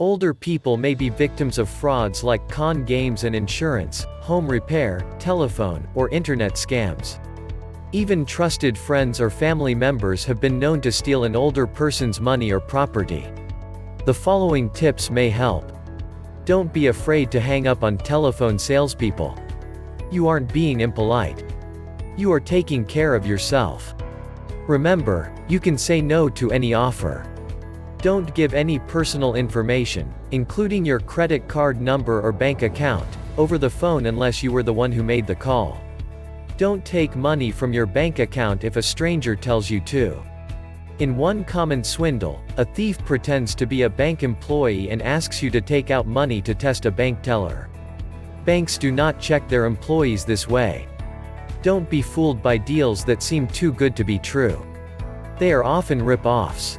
Older people may be victims of frauds like con games and insurance, home repair, telephone, or internet scams. Even trusted friends or family members have been known to steal an older person's money or property. The following tips may help. Don't be afraid to hang up on telephone salespeople. You aren't being impolite. You are taking care of yourself. Remember, you can say no to any offer. Don't give any personal information, including your credit card number or bank account, over the phone unless you were the one who made the call. Don't take money from your bank account if a stranger tells you to. In one common swindle, a thief pretends to be a bank employee and asks you to take out money to test a bank teller. Banks do not check their employees this way. Don't be fooled by deals that seem too good to be true. They are often rip-offs.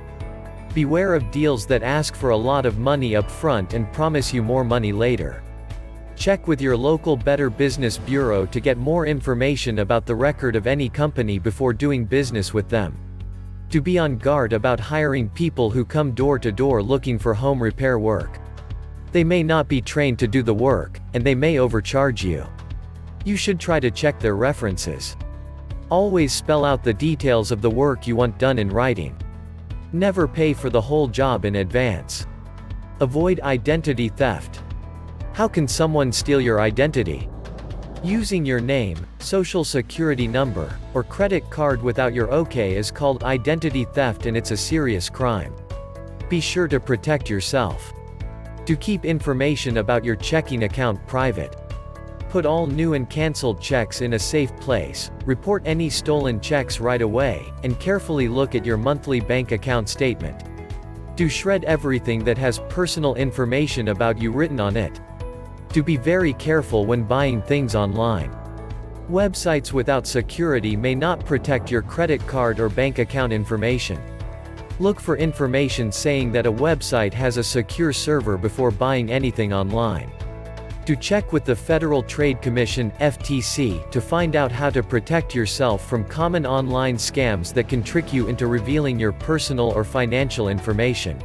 Beware of deals that ask for a lot of money up front and promise you more money later. Check with your local Better Business Bureau to get more information about the record of any company before doing business with them. To be on guard about hiring people who come door to door looking for home repair work. They may not be trained to do the work, and they may overcharge you. You should try to check their references. Always spell out the details of the work you want done in writing. Never pay for the whole job in advance. Avoid identity theft. How can someone steal your identity? Using your name, social security number, or credit card without your OK is called identity theft, and it's a serious crime. Be sure to protect yourself. To keep information about your checking account private. Put all new and canceled checks in a safe place, report any stolen checks right away, and carefully look at your monthly bank account statement. Do shred everything that has personal information about you written on it. Do be very careful when buying things online. Websites without security may not protect your credit card or bank account information. Look for information saying that a website has a secure server before buying anything online. To check with the Federal Trade Commission (FTC) to find out how to protect yourself from common online scams that can trick you into revealing your personal or financial information.